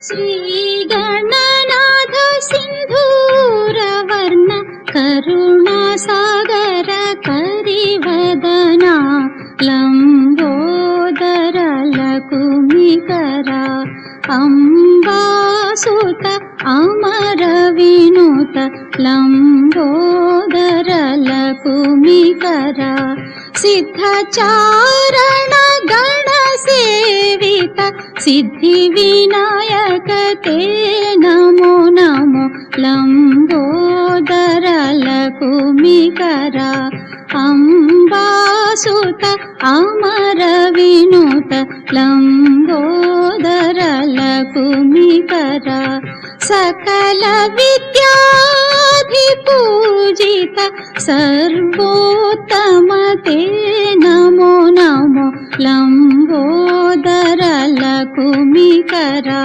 श्रीगणनाथ सिन्धूरवर्ण करुणासागर करिवदना लम्बोदर लकुमिकरा अम्बासुत अमर विनुत लम्बोदर लकुमिकरा सिद्धचारण गणसेवित सिद्धिविनायक ते नमो नमो लम्बोदर लकुमिकरा अम्बासुत अमर विनुत लम्बोदर लकुमिकरा सकल विद्याधिपूजित सर्वोत्तम ते नमो नमो लम्बोदर लकुमिकरा।